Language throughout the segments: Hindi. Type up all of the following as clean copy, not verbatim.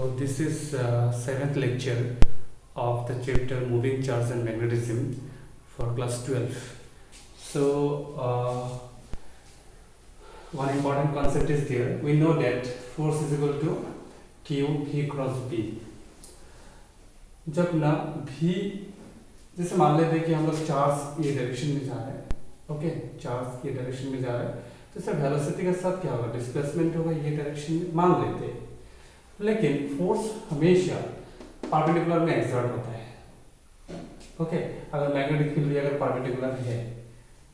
So this is seventh lecture of the chapter Moving Charge and Magnetism for class 12. So one important concept is there. We know that force is equal to Q V cross B. जब ना V जैसे मान लेते हैं कि हम लोग चार्ज ये डायरेक्शन में जा रहे हैं, ओके, चार्ज ये डायरेक्शन में जा रहा है, तो इससे वेलोसिटी के साथ क्या होगा, डिस्प्लेसमेंट होगा ये डायरेक्शन में मान लेते हैं। लेकिन फोर्स हमेशा परपेंडिकुलर में एक्सर्ट होता है, ओके। अगर मैग्नेटिक फील्ड भी अगर परपेंडिकुलर है,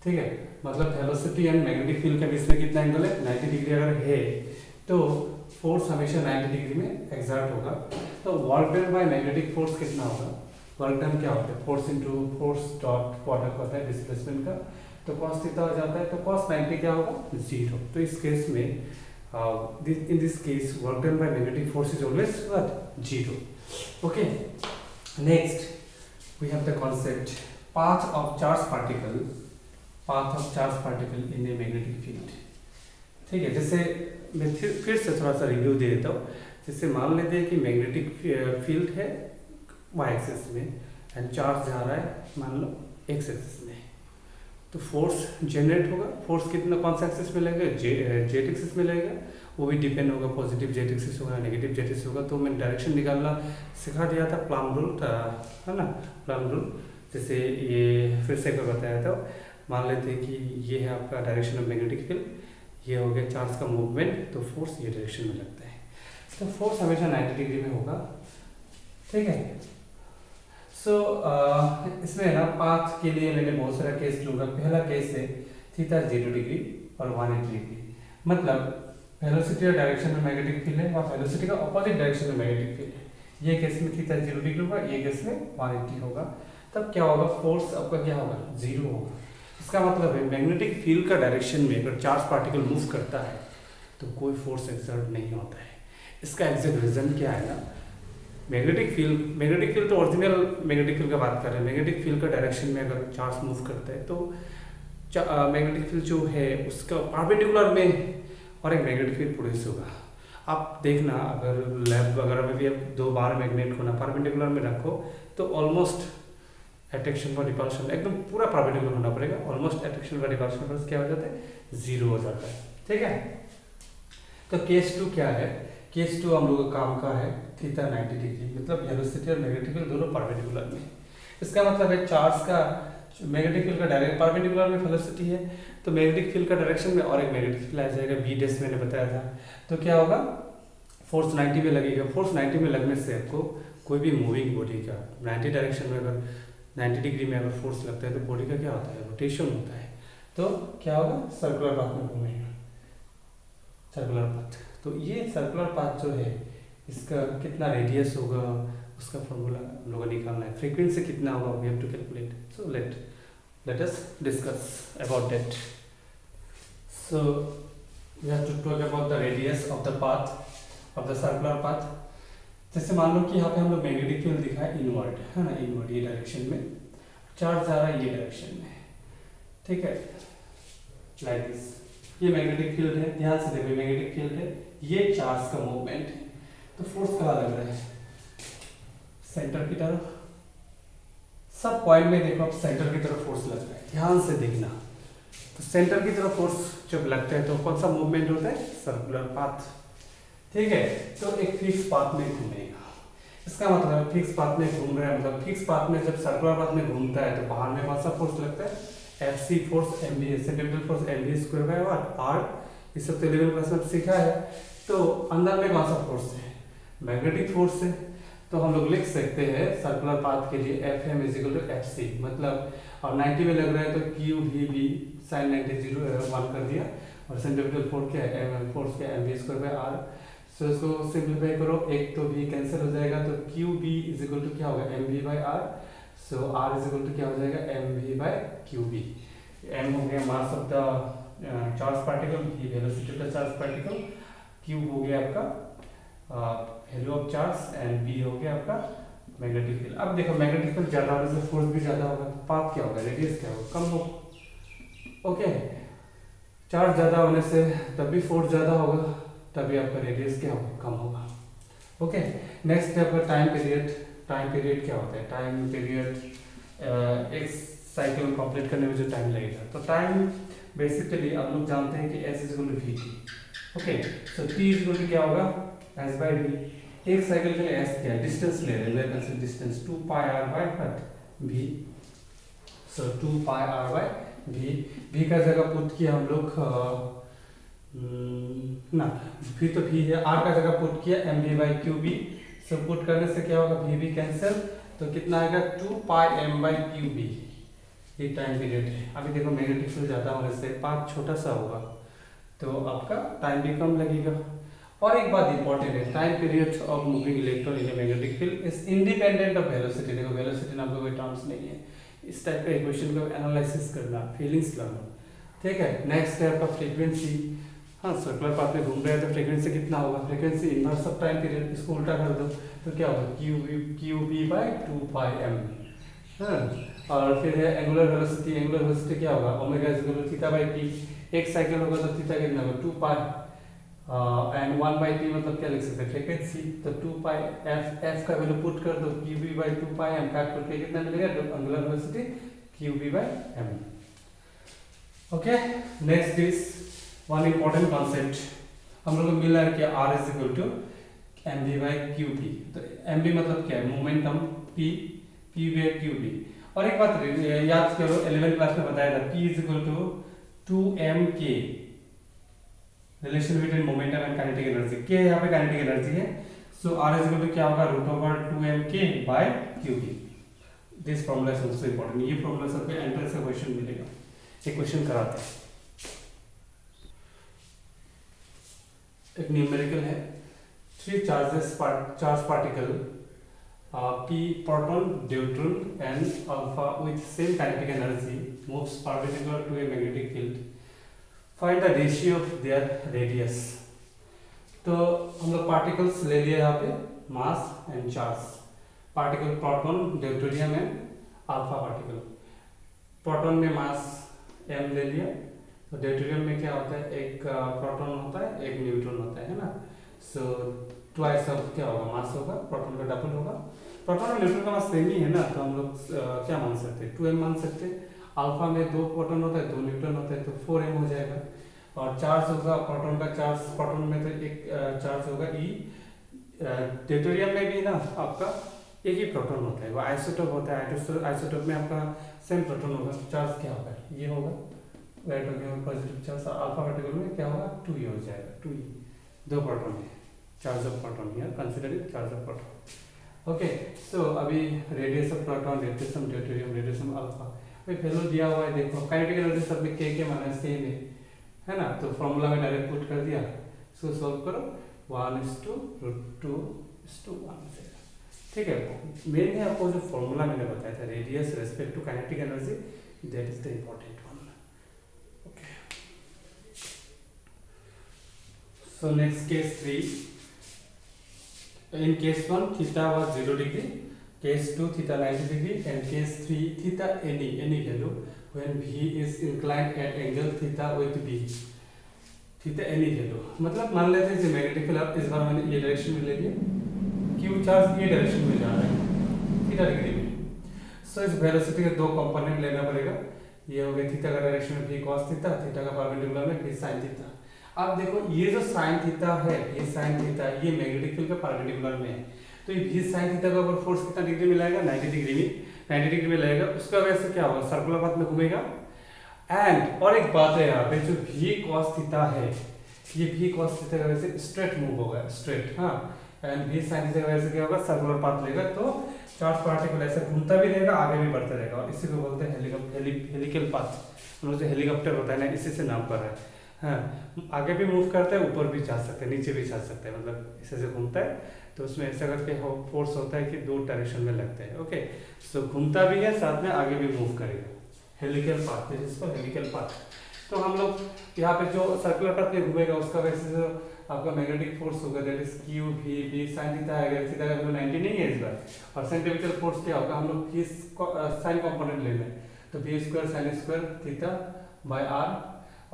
ठीक है, मतलब वेलोसिटी एंड मैग्नेटिक फील्ड के बीच में कितना एंगल है, 90 डिग्री अगर है तो फोर्स हमेशा 90 डिग्री में एक्सर्ट होगा। तो work done by magnetic force कितना होगा, वर्क डन क्या होता है, force into force dot product होता है डिस्प्लेसमेंट का, तो cos थीटा हो जाता है, तो cos 90 क्या होगा, 0। तो इस केस में in this case work done by magnetic force is always what, 0, okay। Next we have the concept path of charge particle in a magnetic field, ठीक है। जैसे मैं फिर से थोड़ा सा रिव्यू दे देता हूँ। जैसे मान लेते हैं कि मैग्नेटिक फील्ड है y एक्सिस में एंड चार्ज जा रहा है मान लो x एक्सिस में, तो फोर्स जनरेट होगा। फोर्स कितना कौन सा एक्सिस में लगेगा, जेड एक्सिस में लगेगा, वो भी डिपेंड होगा, पॉजिटिव जेड एक्सिस होगा नेगेटिव जेड एक्सिस होगा। तो मैंने डायरेक्शन निकालना सिखा दिया था, प्लम रूल है ना, प्लम रूल। जैसे ये फिर से एक बार बताया था, मान लेते हैं कि ये है आपका डायरेक्शन ऑफ मैग्नेटिक फील्ड, ये हो गया चार्ज का मूवमेंट, तो फोर्स ये डायरेक्शन में लगता है, तो फोर्स हमेशा 90 डिग्री में होगा, ठीक है। सो इसमें ना पाथ के लिए मैंने बहुत सारा केस लूंगा। पहला केस है थीटा 0 डिग्री और 180 डिग्री, मतलब वेलोसिटी और डायरेक्शन में मैग्नेटिक फील्ड है और वेलोसिटी का अपोजिट डायरेक्शन में मैग्नेटिक फील्ड है। ये केस में थीटा 0 डिग्री होगा, ये केस में 180 होगा। तब क्या होगा, फोर्स आपका क्या होगा, 0 होगा। इसका मतलब है मैग्नेटिक फील्ड का डायरेक्शन में अगर चार्ज पार्टिकल मूव करता है तो कोई फोर्स एक्सर्ट नहीं होता है। इसका एग्जैक्ट रीजन क्या है ना, मैग्नेटिक फील्ड तो ओरिजिनल मैग्नेटिक फील्ड का बात कर रहे हैं। मैग्नेटिक फील्ड का डायरेक्शन में अगर चार्ज मूव करता है तो मैग्नेटिक फील्ड जो है उसका परपेंडिकुलर में और एक मैग्नेटिक फील्ड प्रोड्यूस होगा। आप देखना, अगर लैब वगैरह में भी आप 2 बार मैग्नेट को ना परपेंडिकुलर में रखो तो ऑलमोस्ट अट्रैक्शन और रिपल्शन एकदम पूरा परपेंडिकुलर होना पड़ेगा। ऑलमोस्ट अट्रैक्शन और रिपल्शन पर क्या हो जाता है, 0 हो जाता है, ठीक है। तो केस 2 क्या है, केस 2 हम लोग का काम का है थीटा 90 डिग्री, मतलब वेलोसिटी और मैग्नेटिक फील्ड दोनों परपेंडिकुलर में। इसका मतलब है चार्ज का मैग्नेटिक फील्ड का डायरेक्ट परपेंडिकुलर में वेलोसिटी है, तो मैग्नेटिक फील्ड का डायरेक्शन में और एक मैग्नेटिक फील्ड आ जाएगा बी डैश, मैंने बताया था। तो क्या होगा, फोर्स 90 में लगेगा। फोर्स 90 में लगने से आपको कोई भी मूविंग बॉडी का 90 डायरेक्शन में अगर 90 डिग्री में अगर फोर्स लगता है तो बॉडी का क्या होता है, रोटेशन होता है। तो क्या होगा, सर्कुलर पाथ में घूमेगा, सर्कुलर पाथ। तो ये सर्कुलर पाथ जो है इसका कितना रेडियस होगा उसका फॉर्मूला हम लोगों को निकालना है। फ्रीक्वेंसी कितना होगा we have to calculate. So let us discuss about that. So we have to talk about the radius of the path of the circular path. जैसे मान लो कि यहाँ पे हम लोग मैग्नेटिक फील्ड दिखा है इनवर्ड, है ना, इनवर्ड ये डायरेक्शन में, चार्ज जा रहा है ये डायरेक्शन में, ठीक है, लाइक दिस। ये मैग्नेटिक फील्ड है, ध्यान से देखो मैग्नेटिक फील्ड है, ये चार्ज का मूवमेंट है। तो फोर्स कहाँ लग रहा है, सेंटर की तरफ। सब पॉइंट में देखो आप सेंटर की तरफ फोर्स लग रहा है, ध्यान से देखना। तो सेंटर की तरफ फोर्स जब लगता है तो कौन सा मूवमेंट होता है, सर्कुलर पाथ, ठीक है। तो एक फिक्स पाथ में घूमेगा, इसका मतलब फिक्स पाथ में घूम रहा है, मतलब फिक्स पाथ में जब सर्कुलर पाथ में घूमता है तो बाहर में कौन सा फोर्स लगता है, FC force mv, centrifugal force mv square by what, r। इस सब तो 11 क्लास में सीखा है। तो अंदर में कौन सा फोर्स है, मैग्नेटिक फोर्स है। तो हम लोग लिख सकते हैं सर्कुलर पाथ के लिए Fm = Fc, मतलब और 90 में लग रहा है तो QVB sin 90 0 1 कर दिया, और सेंट्रीफ्यूगल फोर्स क्या है, फोर्स क्या है, mv स्क्वायर बाय r। सो इसको सिंपलीफाई करो, एक तो v कैंसिल हो जाएगा, तो QB = क्या होगा, mv बाय r। सो r = क्या हो जाएगा, mv बाय QB। m हो गया mass of the charge particle, v velocity of the charge particle, q हो गया आपका value of charge, and B हो गया आपका मैग्नेटिक फील्ड। अब देखो मैग्नेटिक फील्ड ज्यादा होने से फोर्स भी ज्यादा होगा, तो पाथ क्या होगा, रेडियस क्या होगा, कम हो, ओके। चार्ज ज्यादा होने से तब भी फोर्स ज्यादा होगा, तभी आपका रेडियस क्या होगा, कम होगा। ओके, नेक्स्ट स्टेप है टाइम पीरियड। टाइम पीरियड क्या होता है? टाइम पीरियड एक साइकिल कंप्लीट करने में जो टाइम लगेगा, तो टाइम बेसिकली आप लोग जानते हैं कि s is equal to v t. Okay, so t is equal to क्या होगा? S by v. एक साइकिल के लिए एस क्या है? डिस्टेंस ले रहे हैं, distance 2 pi r by v. So 2 pi r by v. V का जगह पुट किया हम लोग ना, वी तो वी है, आर का जगह पुट किया m v by Q B. So put करने से क्या होगा? वी वी कैंसिल, तो कितना आएगा? 2 pi M by Q B. ये टाइम पीरियड है। अभी देखो मैग्नेटिक फील्ड ज़्यादा होने से पाथ छोटा सा होगा, तो आपका टाइम भी कम लगेगा। और एक बात इंपॉर्टेंट है, time period of moving electron in magnetic field is independent of velocity. देखो वेलोसिटी नाम का कोई टर्म्स नहीं है, इस टाइप का इक्वेशन को एनालिसिस करना, फीलिंग्स लाना, ठीक है। नेक्स्ट स्टेप का फ्रीक्वेंसी। हाँ, सर्कुलर पाथ में घूम रहे हैं तो फ्रीक्वेंसी कितना होगा? Frequency inverse of time period, इसको उल्टा कर दो तो क्या होगा? Q B by 2 pi m. हाँ, और फिर है एंगुलर वेलोसिटी। एंगुलर वेलोसिटी क्या होगा? Omega is equal to theta by t. एक साइकिल होगा तो थीटा कितना होगा? 2 पाई एंड 1 बाई टी, मतलब क्या लिख सकते हैं? फ्रीक्वेंसी। तो 2 पाई एफ का वैल्यू पुट कर दो, Q B by 2 pi M, काट करके कितना मिलेगा? Angular velocity Q B by M. Okay, next is one important concept हम लोग को मिला है कि R is equal to M B by Q B. तो एम बी मतलब क्या है? Momentum P, P by Q B. और एक बात याद करो, 11th क्लास में बताया था, P is equal to 2mk, relation between momentum and kinetic energy. के यहाँ पे काइनेटिक एनर्जी है, so R is equal to क्या होगा? Root over 2mk by qb। This formula is also important. ये फॉर्मूला सबके एंट्रेंस का क्वेश्चन मिलेगा, एक क्वेश्चन कराते हैं। एक न्यूमेरिकल है, 3 charge particle p proton, deuteron and alpha with same kinetic energy moves perpendicular to a magnetic field. Find the ratio of their radius. तो हम लोग पार्टिकल्स ले लिए यहाँ पे, mass and charge. Particle proton, deuterium and alpha particle. Proton में मास m ले लिया, तो ड्यूटेरियम में क्या होता है? एक प्रोटॉन होता है, एक न्यूट्रॉन होता है ना। सो ट्वाइस ऑफ क्या होगा? मास होगा, प्रोटॉन का डबल होगा। प्रोटॉन और न्यूट्रॉन का मास सेम ही है ना, तो हम लोग क्या मान सकते हैं? 2m मान सकते हैं। अल्फा में 2 प्रोटॉन होता है, 2 न्यूट्रॉन होता है, तो 4m हो जाएगा। और चार्ज होगा प्रोटॉन का चार्ज, प्रोटॉन में तो एक चार्ज होगा E। ड्यूटेरियम में भी ना आपका एक ही प्रोटॉन होता है, वो आइसोटोप होता है। आइसोटोप में आपका सेम प्रोटॉन होगा, चार्ज क्या होगा? ये होगा पॉजिटिव चार्ज। अल्फा पार्टिकल में क्या होगा? 2e हो जाएगा, 2e। 2 प्रोटॉन है, charge of proton here considering charge of proton. Okay, so अभी radius of proton, radius of deuterium, radius of alpha, भाई वैल्यू दिया हुआ है। देखो काइनेटिक एनर्जी सब में के माना सेम है ना, तो फॉर्मूला में डायरेक्ट पुट कर दिया। सो सॉल्व करो, 1:2:1, ठीक है। मेन है आपको जो फॉर्मूला मैंने बताया था, radius respect to kinetic energy, that is the important one. Okay, so next case 3। In case 1 theta was 0 degree, case 2 theta 90 degree, and case 3 theta any value when V is inclined at angle theta with B. theta any value मतलब मान लेते हैं मैग्नेटिक फील्ड इस बार मैंने ये डायरेक्शन में ले लिया, Q चार्ज ये डायरेक्शन में जा रहा है थीटा डिग्री में। सो इस वेलोसिटी के 2 कंपोनेंट लेना पड़ेगा। ये हो गया थीटा का डायरेक्शन में V cos थीटा, थीटा का परपेंडिकुलर में V sin थीटा। अब देखो ये जो साइन थीटा है, ये साइन थीटा ये मैग्नेटिक फील्ड के परपेंडिकुलर में है, तो ये भी साइन थीटा का ऊपर फोर्स कितना डिग्री में लगेगा? 90 डिग्री में, 90 डिग्री में लगेगा। उसका वजह से क्या होगा? सर्कुलर पाथ में घूमेगा। एंड और एक बात है यहाँ पे, जो भी cos थीटा है, ये भी cos थीटा की वजह से स्ट्रेट मूव होगा, स्ट्रेट। हाँ, एंड भी साइन थीटा की वजह से क्या होगा? सर्कुलर पाथ लेगा, तो चार्ज पार्टिकल ऐसे घूमता भी रहेगा, आगे भी बढ़ता रहेगा। और इसी को बोलते हैं हेलिकल पाथ। हम लोग जो हेलीकॉप्टर होता है ना, इसी से नाम पर है। हाँ, आगे भी मूव करता है, ऊपर भी जा सकते हैं, नीचे भी जा सकते हैं, मतलब ऐसे से घूमता है, तो उसमें ऐसा करके फोर्स होता है कि 2 डायरेक्शन में लगते हैं। ओके, सो घूमता भी है, साथ में आगे भी मूव करेगा, हेलिकल पाथ, जिसको हेलिकल पाथ। तो हम लोग यहाँ पे जो सर्कुलर पाथ में घूमेगा, उसका वैसे जो आपका मैग्नेटिक फोर्स होगा, that is Q V B sine theta है। थीटा का वैल्यू 90 नहीं है इस बार। और सेंट्रीफ्यूगल फोर्स क्या होगा? हम लोग साइन कंपोनेंट ले लें, तो B square sine square theta by R,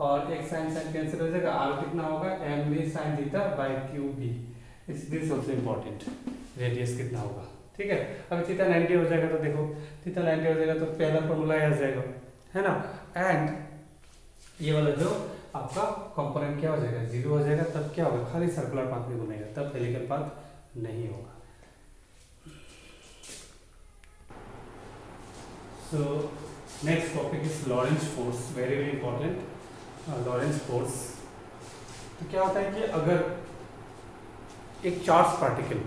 और एक साइन साइन कैंसिल हो जाएगा, आर कितना होगा? M V sine theta by Q B. इस दिस ऑल्सो इम्पॉर्टेंट, रेडियस कितना होगा, ठीक है। अभी थीटा 90 हो जाएगा तो देखो थीटा 90 हो जाएगा तो पहला फॉर्मूला आ जाएगा, है ना। एंड ये वाला जो आपका कंपोनेंट क्या हो जाएगा, 0 हो जाएगा, तब क्या होगा, खाली सर्कुलर पाथ में घूमेगा, तब हेलिकल पाथ नहीं होगा। So next topic is Lorentz force, very very important. Lorentz force तो क्या होता है कि अगर एक चार्ज पार्टिकल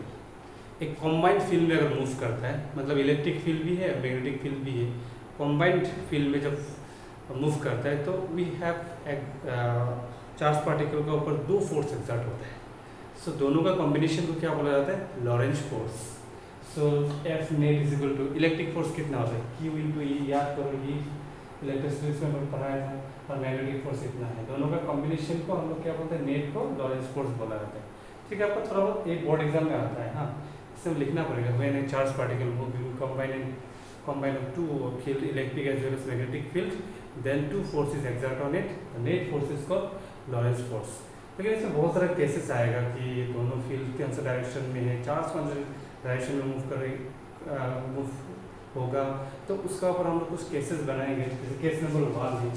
एक कॉम्बाइंड फील्ड में अगर मूव करता है, मतलब इलेक्ट्रिक फील्ड भी है मैग्नेटिक फील्ड भी है, कॉम्बाइंड फील्ड में जब मूव करता है तो वी हैव चार्ज पार्टिकल के ऊपर दो फोर्स एक्सर्ट होता है। सो दोनों का कॉम्बिनेशन को क्या बोला जाता है, Lorentz force. So F net is equal to electric force कितना होता है, क्यू इंटू ई, याद करो ये इलेक्ट्रिसिटी में हमने पढ़ाया था, और मैग्नेटिक फोर्स इतना है, दोनों का कॉम्बिनेशन को हम लोग क्या बोलते हैं, नेट को लॉरेंज फोर्स बोला जाता है, ठीक है। आपको थोड़ा बहुत एक बोर्ड एग्जाम में आता है, हाँ, इसे लिखना पड़ेगा, when A charge particle move combine of two field, electric as well as magnetic field, then two forces exert on it, the net force is called Lorentz force। लेकिन इसमें बहुत सारे केसेस आएगा कि ये दोनों फील्ड कौन सा डायरेक्शन में है, चार्ज कौन से डायरेक्शन में मूव होगा, तो उसका ऊपर हम लोग कुछ केसेस बनाएंगे। जैसे केस नंबर 1 है,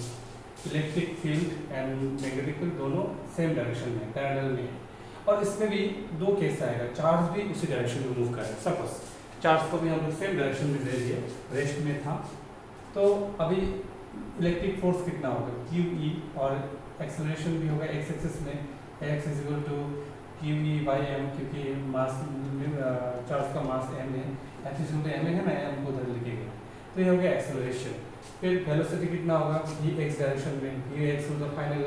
electric field and magnetic field दोनों सेम डायरेक्शन में पैरेलल में है, और इसमें भी दो केस आएगा, चार्ज भी उसी डायरेक्शन में मूव करेगा। सपोज चार्ज को भी हम लोग सेम डायरेक्शन में दे दिए, रेस्ट में था, तो अभी इलेक्ट्रिक फोर्स कितना होगा, क्यू ई, और एक्सेलरेशन भी होगा एक्स एक्सिस में, X is equal to Q E by M, क्योंकि मास चार्ज का मास एम है, F is equal to M है ना, एम को उधर लिखेंगे, तो ये हो गया एक्सेलरेशन। फिर वेलोसिटी कितना होगा, वी एक्स डायरेक्शन में, वी एक्स मतलब final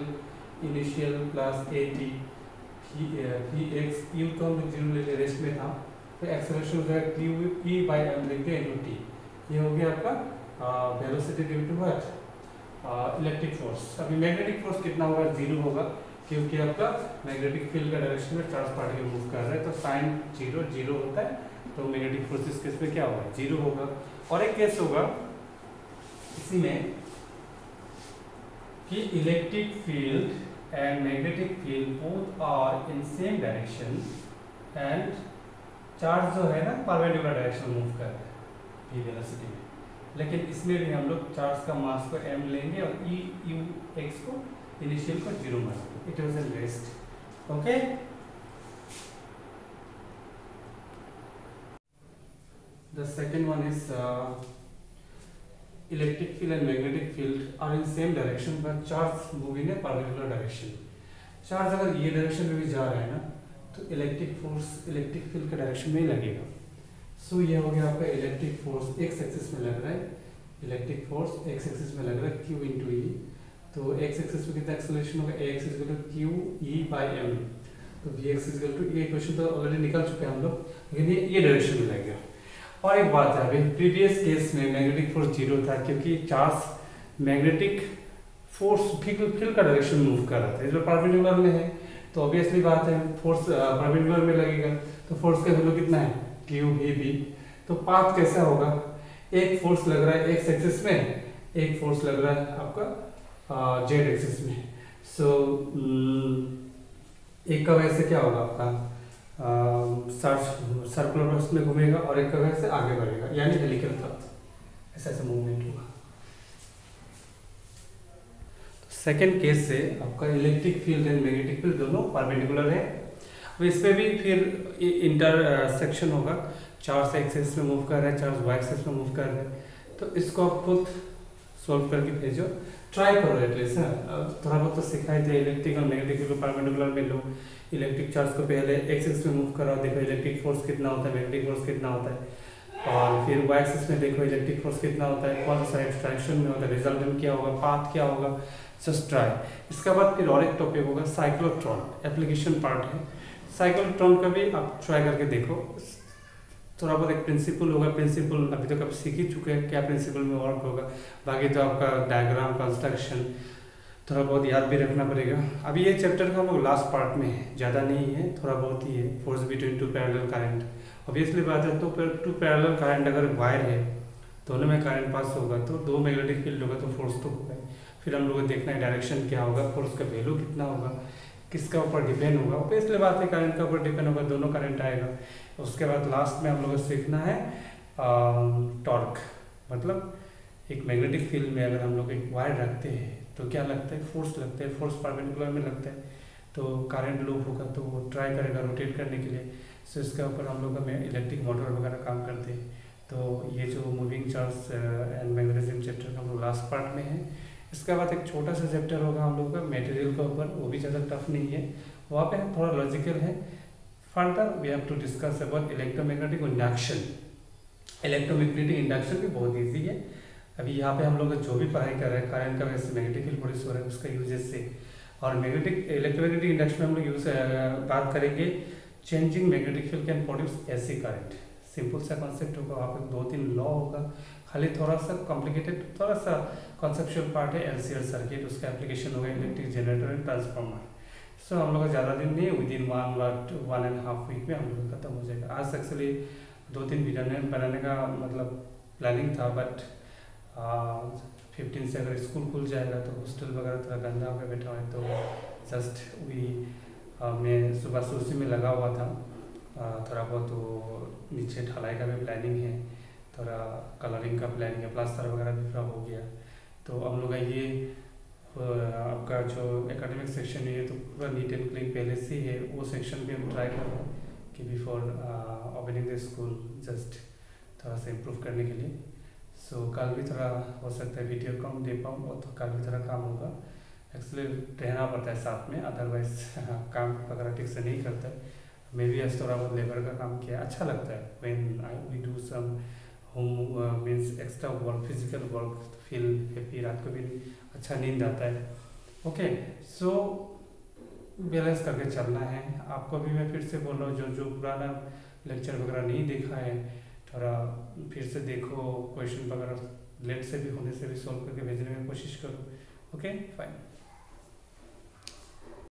initial plus A T, V X U को हम लोग 0 ले रेस्ट में था, तो एक्सेलरेशन हो जाएगा क्यू ई बाई एम लिखते हैं इनटू टी, ये हो गया आपका velocity due to what, electric force. अभी मैग्नेटिक फोर्स कितना होगा, 0 होगा, क्योंकि आपका मैग्नेटिक फील्ड का डायरेक्शन में चार्ज पार्टिकल मूव कर रहा है, तो साइन 0 0 होता है, तो मैग्नेटिक फोर्स इस केस में क्या होगा, 0 होगा। और एक केस होगा इसी में कि electric field and magnetic field both are in same direction and charge जो है ना परपेंडिकुलर डायरेक्शन मूव कर रहा है v वेलोसिटी में, लेकिन इसमें भी हम लोग चार्ज का मास को m लेंगे और e u x को इनिशियल को 0 मानेंगे, it was an rest, okay. The second one is electric field and magnetic field are in same direction but charge move in a perpendicular direction. Charge अगर ये डायरेक्शन में भी जा रहा है ना, तो इलेक्ट्रिक फोर्स इलेक्ट्रिक फील्ड के डायरेक्शन में ही लगेगा। सो ये हो गया आपका इलेक्ट्रिक फोर्स एक्स एक्सिस में लग रहा है, इलेक्ट्रिक फोर्स एक्स एक्सिस में लग रहा है क्यू इंटू ई, तो एक्स एक्सिस में कितना एक्सेलरेशन होगा, A X equal to Q E by M, तो वी एक्स इक्वल टू, ये इक्वेशन तो ऑलरेडी निकल चुके हैं हम लोग, लेकिन ये डायरेक्शन में लगेगा। और एक बात है, अभी प्रीवियस केस में मैग्नेटिक फोर्स 0 था, क्योंकि चार्ज मैग्नेटिक फोर्स फील्ड का डायरेक्शन मूव कर रहा था, इसमें परपेंडिकुलर में है, तो ऑब्वियसली बात है फोर्स परपेंडिकुलर में लगेगा, तो फोर्स का वैल्यू कितना है, क्यू वी बी। तो पाथ कैसा होगा, एक फोर्स लग रहा है एक्स एक्सिस में, एक फोर्स लग रहा है आपका जेड एक्सिस में। सो एक का वजह से क्या होगा आपका सर्कुलर में घूमेगा, और एक का वजह से आगे बढ़ेगा, यानी हेलिकल पाथ, ऐसा ऐसा मूवमेंट होगा। सेकेंड केस से आपका electric field and magnetic field दोनों परपेंडिकुलर है। अब इसमें भी फिर इंटरसेक्शन होगा, चार्ज एक्सिस में मूव कर रहा है, चार्ज वाई एक्सिस में मूव कर रहा है, तो इसको आप खुद सॉल्व करके भेजो, ट्राई करो एटलीस्ट। थोड़ा बहुत तो सिखाए थे, इलेक्ट्रिक और मैग्नेटिक को परपेंडिकुलर में लो, इलेक्ट्रिक चार्ज को पहले एक्सिस में मूव कराओ, देखो इलेक्ट्रिक फोर्स कितना होता है, मैग्नेटिक फोर्स कितना होता है, और फिर वाई एक्सिस में देखो इलेक्ट्रिक फोर्स कितना होता है, कौन सा डायरेक्शन में होता है, रिजल्टेंट क्या होगा, पाथ क्या होगा, जस्ट ट्राई। इसके बाद फिर और एक टॉपिक होगा साइक्लोट्रॉन, एप्लीकेशन पार्ट है। साइक्लोट्रॉन का भी आप ट्राई करके देखो, थोड़ा बहुत एक प्रिंसिपल होगा, प्रिंसिपल अभी तक आप सीख ही चुके हैं क्या प्रिंसिपल में वर्क होगा, बाकी तो आपका डायग्राम कंस्ट्रक्शन थोड़ा बहुत याद भी रखना पड़ेगा। अभी ये चैप्टर का हम लोग लास्ट पार्ट में है, ज़्यादा नहीं है, थोड़ा बहुत ही है, force between two parallel current. Obviously बात है, तो टू पैरेलल करंट अगर वायर है, दोनों में करंट पास होगा, तो दो मैग्नेटिक फील्ड होगा, तो फोर्स तो होगा। फिर हम लोग को देखना है डायरेक्शन क्या होगा, फोर्स का वैल्यू कितना होगा, किसका ऊपर डिपेंड होगा, ऑब्वियसली बात है करंट का ऊपर डिपेंड होगा, दोनों करंट आएगा। उसके बाद लास्ट में हम लोग को सीखना है टॉर्क, मतलब एक मैग्नेटिक फील्ड में अगर हम लोग एक वायर रखते हैं तो क्या लगता है, फोर्स लगता है, फोर्स परपेंडिकुलर में लगता है, तो करंट लूप होगा तो वो ट्राई करेगा रोटेट करने के लिए। सो इसके ऊपर हम लोग में इलेक्ट्रिक मोटर वगैरह काम करते हैं। तो ये जो moving charge and magnetism chapter का हम लोग लास्ट पार्ट में है। इसके बाद एक छोटा सा चैप्टर होगा हम लोग का मटेरियल के ऊपर, वो भी ज़्यादा टफ नहीं है, वहाँ पे थोड़ा लॉजिकल है। Further we have to discuss about electromagnetic induction. Electromagnetic induction भी बहुत ईजी है। अभी यहाँ पे हम लोग जो भी पढ़ाई कर रहे हैं करंट का वैसे मैग्नेटिक फील्ड प्रोड्यूस हो रहा है उसका यूजेस से, और मैग्नेटिक इलेक्ट्रोमैग्नेटिक इंडक्शन में हम लोग यूज बात करेंगे changing magnetic field can produce AC current. Simple सा कॉन्सेप्ट होगा, वहाँ पे 2-3 लॉ होगा, खाली थोड़ा सा कॉम्प्लिकेटेड थोड़ा सा कॉन्सेप्चुअल पार्ट है एलसीआर सर्किट, उसका एप्लीकेशन होगा इलेक्ट्रिक जनरेटर एंड ट्रांसफार्मर। सो हम लोग का ज़्यादा दिन नहीं, विद इन 1.5 वीक में हम लोग का खत्म हो जाएगा। आज एक्चुअली 2-3 वीडियो बनाने का मतलब प्लानिंग था, बट 15 से अगर स्कूल खुल जाएगा तो हॉस्टल वगैरह थोड़ा गंदा होकर बैठा हुआ है, तो जस्ट मैं सुबह से उसी में लगा हुआ था। थोड़ा बहुत वो नीचे ढलाई का भी प्लानिंग है, थोड़ा कलरिंग का प्लानिंग है, प्लास्टर वगैरह भी पूरा हो गया। तो हम लोग का ये आपका जो एकेडमिक सेक्शन है ये तो पूरा नीट एंड क्लीन पहले से है, वो सेक्शन भी हम ट्राई कर रहे हैं कि before opening the school just थोड़ा सा इम्प्रूव करने के लिए। सो कल भी थोड़ा हो सकता है वीडियो कम दे पाऊँ, और तो कल भी थोड़ा काम होगा। एक्चुअली रहना पड़ता है साथ में, अदरवाइज काम वगैरह ठीक से नहीं करता है। मैं भी आज थोड़ा बहुत लेबर का काम किया, अच्छा लगता है when we do some home means extra work, physical work, feel happy, रात को भी अच्छा नींद आता है। ओके, सो बैलेंस करके चलना है। आपको भी मैं फिर से बोल रहा हूँ, जो पुराना लेक्चर वगैरह नहीं देखा है थोड़ा फिर से देखो, क्वेश्चन वगैरह लेट से भी होने से भी सॉल्व करके भेजने की कोशिश करो। Okay fine.